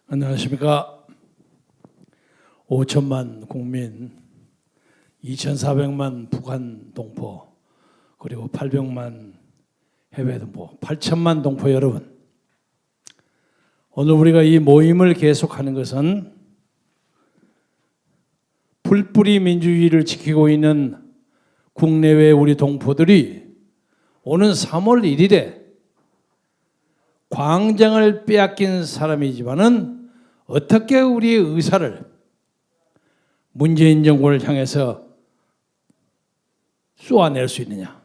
안녕하십니까. 5천만 국민, 2,400만 북한 동포, 그리고 800만 해외 동포, 8천만 동포 여러분, 오늘 우리가 이 모임을 계속하는 것은 풀뿌리 민주주의를 지키고 있는 국내외 우리 동포들이 오는 3월 1일에 광장을 빼앗긴 사람이지만은 어떻게 우리의 의사를 문재인 정부를 향해서 쏘아낼 수 있느냐.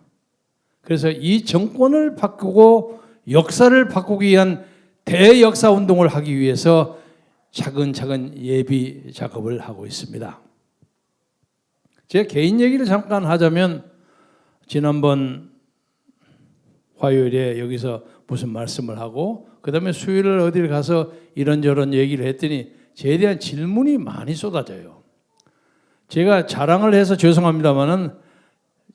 그래서 이 정권을 바꾸고 역사를 바꾸기 위한 대역사 운동을 하기 위해서 차근차근 예비 작업을 하고 있습니다. 제 개인 얘기를 잠깐 하자면, 지난번 화요일에 여기서 무슨 말씀을 하고 그 다음에 수요일 어딜 가서 이런저런 얘기를 했더니 저에 대한 질문이 많이 쏟아져요. 제가 자랑을 해서 죄송합니다만은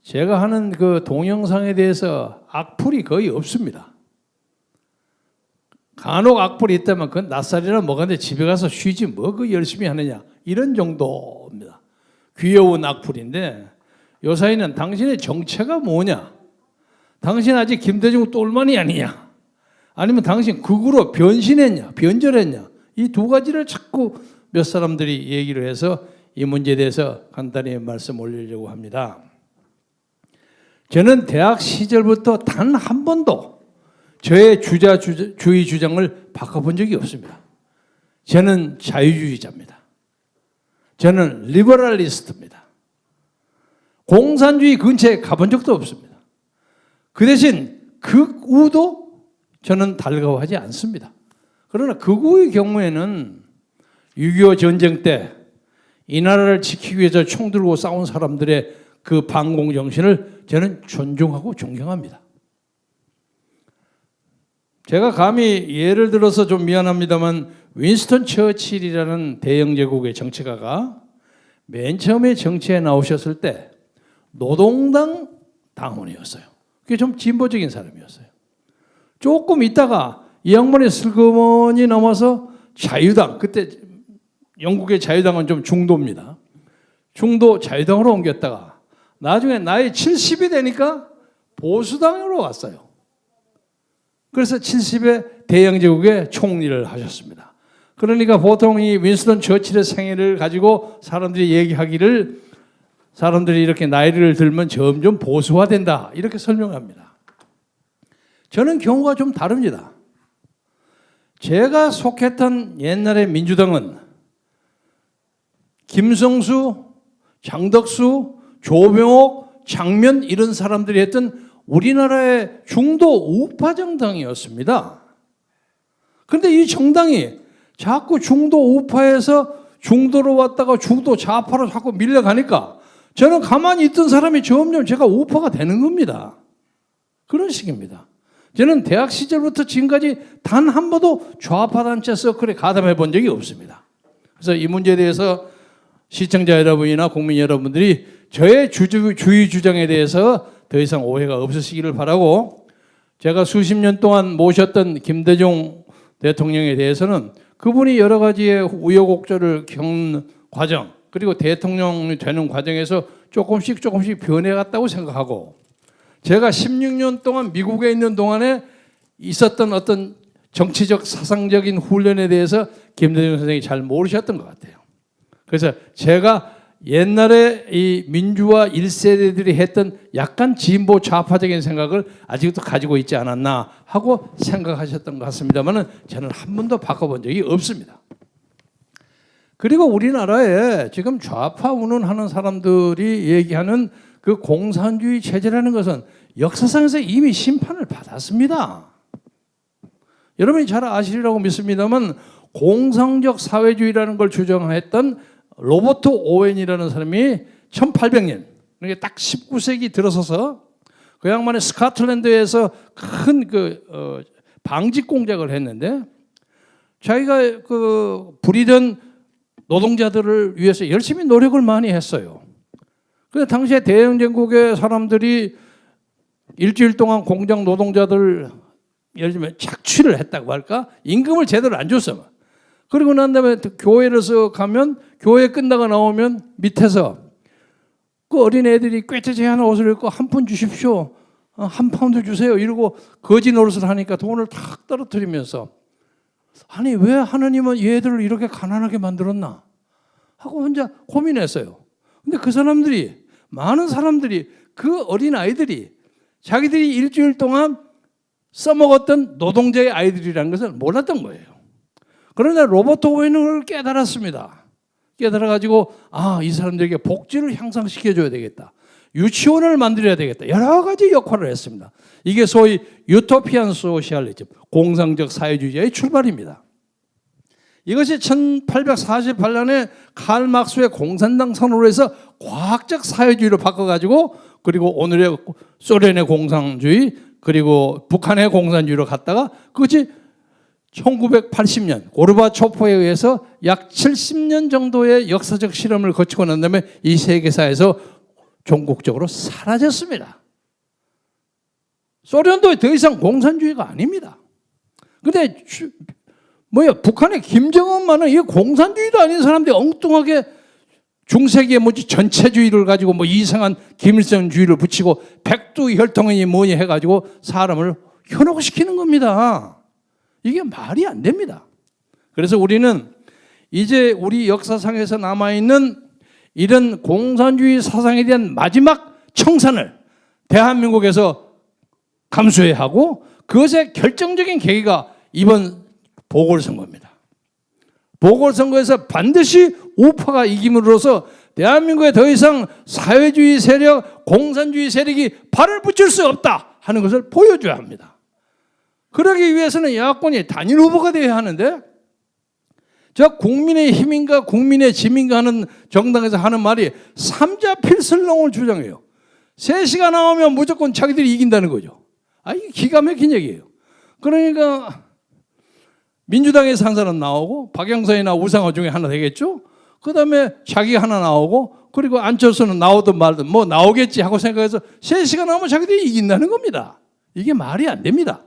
제가 하는 그 동영상에 대해서 악플이 거의 없습니다. 간혹 악플이 있다면 그건 낯살이나 뭐가는데 집에 가서 쉬지 뭐 그 열심히 하느냐, 이런 정도입니다. 귀여운 악플인데, 요사이는 당신의 정체가 뭐냐, 당신 아직 김대중 똘마니 아니냐, 아니면 당신 극우로 변신했냐, 변절했냐, 이 두 가지를 자꾸 몇 사람들이 얘기를 해서 이 문제에 대해서 간단히 말씀 올리려고 합니다. 저는 대학 시절부터 단 한 번도 저의 주의 주장을 바꿔본 적이 없습니다. 저는 자유주의자입니다. 저는 리버럴리스트입니다. 공산주의 근처에 가본 적도 없습니다. 그 대신 극우도 저는 달가워하지 않습니다. 그러나 극우의 경우에는 6.25 전쟁 때 이 나라를 지키기 위해서 총 들고 싸운 사람들의 그 반공 정신을 저는 존중하고 존경합니다. 제가 감히 예를 들어서 좀 미안합니다만, 윈스턴 처칠이라는 대영 제국의 정치가가 맨 처음에 정치에 나오셨을 때 노동당 당원이었어요. 그게 좀 진보적인 사람이었어요. 조금 있다가 이 양반이 슬그머니 넘어서 자유당, 그때 영국의 자유당은 좀 중도입니다. 중도 자유당으로 옮겼다가 나중에 나이 70이 되니까 보수당으로 왔어요. 그래서 70에 대영제국의 총리를 하셨습니다. 그러니까 보통 이 윈스턴 처칠의 생애를 가지고 사람들이 얘기하기를, 사람들이 이렇게 나이를 들면 점점 보수화된다, 이렇게 설명합니다. 저는 경우가 좀 다릅니다. 제가 속했던 옛날의 민주당은 김성수, 장덕수, 조병옥, 장면, 이런 사람들이 했던 우리나라의 중도 우파 정당이었습니다. 그런데 이 정당이 자꾸 중도 우파에서 중도로 왔다가 중도 좌파로 자꾸 밀려가니까 저는 가만히 있던 사람이 점점 제가 우파가 되는 겁니다. 그런 식입니다. 저는 대학 시절부터 지금까지 단 한 번도 좌파 단체 서클에 가담해 본 적이 없습니다. 그래서 이 문제에 대해서 시청자 여러분이나 국민 여러분들이 저의 주의 주장에 대해서 더 이상 오해가 없으시기를 바라고, 제가 수십 년 동안 모셨던 김대중 대통령에 대해서는 그분이 여러 가지의 우여곡절을 겪는 과정, 그리고 대통령이 되는 과정에서 조금씩 변해갔다고 생각하고, 제가 16년 동안 미국에 있는 동안에 있었던 어떤 정치적 사상적인 훈련에 대해서 김대중 선생님이 잘 모르셨던 것 같아요. 그래서 제가 옛날에 이 민주화 1세대들이 했던 약간 진보 좌파적인 생각을 아직도 가지고 있지 않았나 하고 생각하셨던 것 같습니다만, 저는 한 번도 바꿔본 적이 없습니다. 그리고 우리나라에 지금 좌파 운운하는 사람들이 얘기하는 그 공산주의 체제라는 것은 역사상에서 이미 심판을 받았습니다. 여러분이 잘 아시리라고 믿습니다만, 공상적 사회주의라는 걸 주장했던 로버트 오웬이라는 사람이 1800년, 그러니까 딱 19세기 들어서서 그 양반이 스코틀랜드에서 큰 방직 공작을 했는데, 자기가 부리던 노동자들을 위해서 열심히 노력을 많이 했어요. 그래서 당시에 대영제국의 사람들이 일주일 동안 공장 노동자들 예를 들면 착취를 했다고 할까? 임금을 제대로 안 줬어. 그리고 난 다음에 교회로서 가면 교회 끝나고 나오면 밑에서 그 어린애들이 꾀째째한 옷을 입고 한 푼 주십시오. 한 파운드 주세요. 이러고 거지 노릇을 하니까 돈을 탁 떨어뜨리면서 아니 왜 하나님은 얘들을 이렇게 가난하게 만들었나 하고 혼자 고민했어요. 근데 그 사람들이 많은 사람들이 그 어린아이들이 자기들이 일주일 동안 써먹었던 노동자의 아이들이라는 것을 몰랐던 거예요. 그러나 로버트 오웬은 그걸 깨달았습니다. 깨달아가지고 이 사람들에게 복지를 향상시켜줘야 되겠다. 유치원을 만들어야 되겠다. 여러 가지 역할을 했습니다. 이게 소위 유토피안 소시알리즘, 공상적 사회주의자의 출발입니다. 이것이 1848년에 칼 막스의 공산당 선언으로 해서 과학적 사회주의로 바꿔가지고 그리고 오늘의 소련의 공산주의 그리고 북한의 공산주의로 갔다가 그것이 1980년 고르바초프에 의해서 약 70년 정도의 역사적 실험을 거치고 난 다음에 이 세계사에서 종국적으로 사라졌습니다. 소련도 더 이상 공산주의가 아닙니다. 근데 북한의 김정은만은 이 공산주의도 아닌 사람들이 엉뚱하게 중세기의 전체주의를 가지고 이상한 김일성주의를 붙이고 백두혈통이니 뭐니 해가지고 사람을 현혹시키는 겁니다. 이게 말이 안 됩니다. 그래서 우리는 이제 우리 역사상에서 남아있는 이런 공산주의 사상에 대한 마지막 청산을 대한민국에서 감수해야 하고 그것의 결정적인 계기가 이번 보궐선거입니다. 보궐선거에서 반드시 우파가 이김으로써 대한민국에 더 이상 사회주의 세력, 공산주의 세력이 발을 붙일 수 없다 하는 것을 보여줘야 합니다. 그러기 위해서는 야권이 단일 후보가 되어야 하는데 저 국민의힘인가 국민의짐인가 하는 정당에서 하는 말이 삼자 필설론을 주장해요. 3시가 나오면 무조건 자기들이 이긴다는 거죠. 이게 기가 막힌 얘기예요. 그러니까 민주당에서 한 사람 나오고 박영선이나 우상호 중에 하나 되겠죠. 그 다음에 자기가 하나 나오고 그리고 안철수는 나오든 말든 나오겠지 하고 생각해서 3시가 나오면 자기들이 이긴다는 겁니다. 이게 말이 안 됩니다.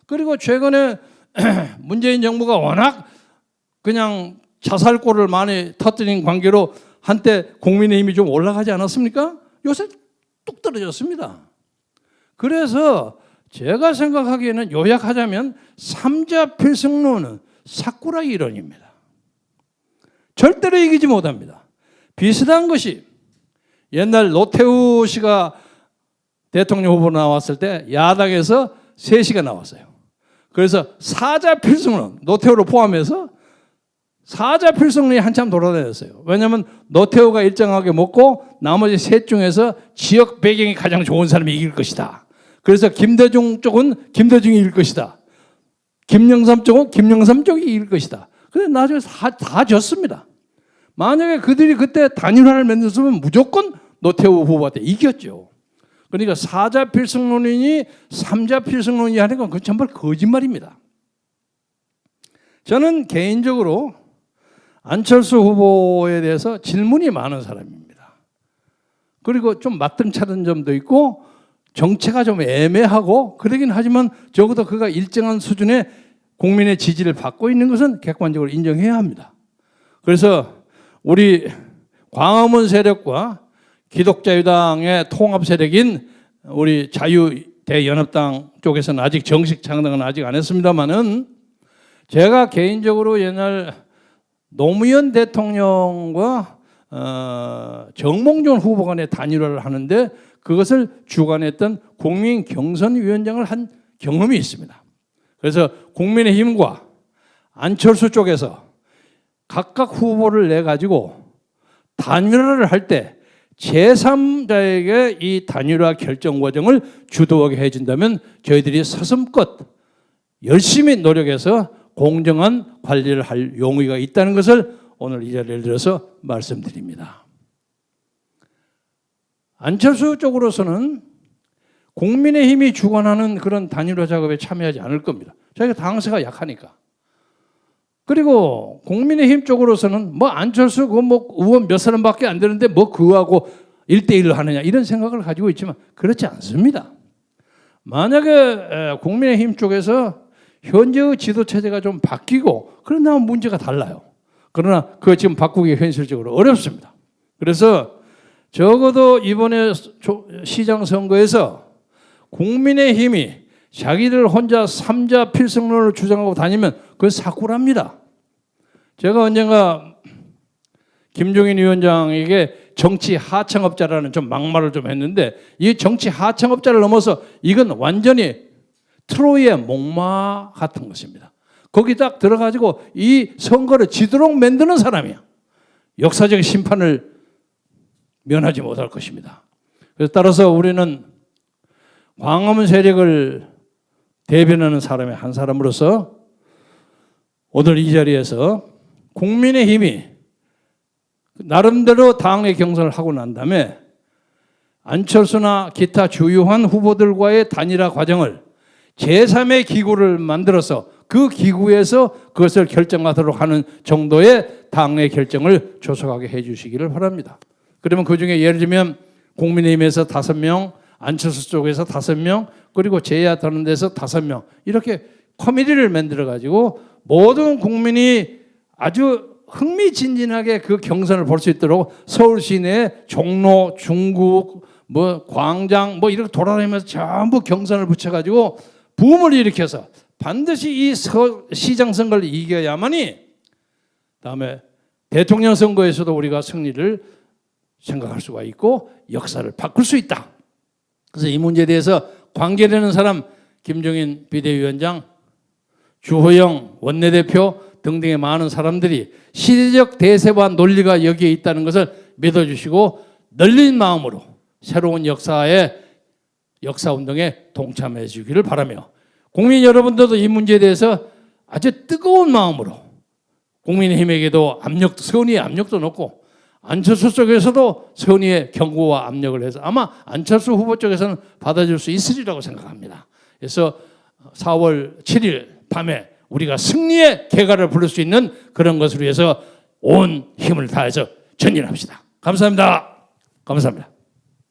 그리고 최근에 문재인 정부가 워낙 그냥 자살골을 많이 터뜨린 관계로 한때 국민의힘이 좀 올라가지 않았습니까? 요새 뚝 떨어졌습니다. 그래서 제가 생각하기에는 요약하자면 삼자 필승론은 사쿠라이 이론입니다. 절대로 이기지 못합니다. 비슷한 것이 옛날 노태우 씨가 대통령 후보로 나왔을 때 야당에서 3시가 나왔어요. 그래서 사자 필승론, 노태우를 포함해서 사자 필승론이 한참 돌아다녔어요. 왜냐하면 노태우가 일정하게 먹고 나머지 셋 중에서 지역 배경이 가장 좋은 사람이 이길 것이다. 그래서 김대중 쪽은 김대중이 이길 것이다. 김영삼 쪽은 김영삼 쪽이 이길 것이다. 그런데 나중에 다 졌습니다. 만약에 그들이 그때 단일화를 맺었으면 무조건 노태우 후보한테 이겼죠. 그러니까 사자 필승론이니 삼자 필승론이 하는 건 그건 정말 거짓말입니다. 저는 개인적으로 안철수 후보에 대해서 질문이 많은 사람입니다. 그리고 좀 맞등차는 점도 있고 정체가 좀 애매하고 그러긴 하지만 적어도 그가 일정한 수준의 국민의 지지를 받고 있는 것은 객관적으로 인정해야 합니다. 그래서 우리 광화문 세력과 기독자유당의 통합 세력인 우리 자유대연합당 쪽에서는 아직 정식 창당은 아직 안 했습니다만은 제가 개인적으로 옛날 노무현 대통령과 정몽준 후보 간의 단일화를 하는데 그것을 주관했던 국민경선위원장을 한 경험이 있습니다. 그래서 국민의힘과 안철수 쪽에서 각각 후보를 내가지고 단일화를 할 때 제3자에게 이 단일화 결정 과정을 주도하게 해준다면 저희들이 서슴껏 열심히 노력해서 공정한 관리를 할 용의가 있다는 것을 오늘 이 자리를 들어서 말씀드립니다. 안철수 쪽으로서는 국민의힘이 주관하는 그런 단일화 작업에 참여하지 않을 겁니다. 저희가 당세가 약하니까. 그리고 국민의힘 쪽으로서는 안철수 의원 몇 사람밖에 안 되는데 그하고 1대1로 하느냐 이런 생각을 가지고 있지만 그렇지 않습니다. 만약에 국민의힘 쪽에서 현재의 지도 체제가 좀 바뀌고 그러나 문제가 달라요. 그러나 그거 지금 바꾸기 현실적으로 어렵습니다. 그래서 적어도 이번에 시장 선거에서 국민의힘이 자기들 혼자 삼자 필승론을 주장하고 다니면 그건 사꾸랍니다. 제가 언젠가 김종인 위원장에게 정치 하청업자라는 좀 막말을 좀 했는데 이 정치 하청업자를 넘어서 이건 완전히 트로이의 목마 같은 것입니다. 거기 딱 들어가지고 이 선거를 지도록 만드는 사람이야. 역사적 심판을 면하지 못할 것입니다. 그래서 따라서 우리는 광화문 세력을 대변하는 사람의 한 사람으로서 오늘 이 자리에서 국민의힘이 나름대로 당내 경선을 하고 난 다음에 안철수나 기타 주요한 후보들과의 단일화 과정을 제3의 기구를 만들어서 그 기구에서 그것을 결정하도록 하는 정도의 당내 결정을 조속하게 해 주시기를 바랍니다. 그러면 그중에 예를 들면 국민의힘에서 5명, 안철수 쪽에서 5명, 그리고 제야 다른 데서 5명 이렇게 커미티를 만들어 가지고 모든 국민이 아주 흥미진진하게 그 경선을 볼 수 있도록 서울 시내 종로, 중구, 광장 이렇게 돌아다니면서 전부 경선을 붙여가지고 붐을 일으켜서 반드시 이 시장 선거를 이겨야만이 다음에 대통령 선거에서도 우리가 승리를 생각할 수가 있고 역사를 바꿀 수 있다. 그래서 이 문제에 대해서 관계되는 사람 김종인 비대위원장, 주호영 원내대표 등등의 많은 사람들이 시대적 대세와 논리가 여기에 있다는 것을 믿어주시고 열린 마음으로 새로운 역사운동에 동참해 주기를 바라며 국민 여러분들도 이 문제에 대해서 아주 뜨거운 마음으로 국민의힘에게도 선의의 압력도 넣고 안철수 쪽에서도 선의의 경고와 압력을 해서 아마 안철수 후보 쪽에서는 받아줄 수 있으리라고 생각합니다. 그래서 4월 7일 밤에 우리가 승리의 개가를 부를 수 있는 그런 것을 위해서 온 힘을 다해서 전진합시다. 감사합니다. 감사합니다.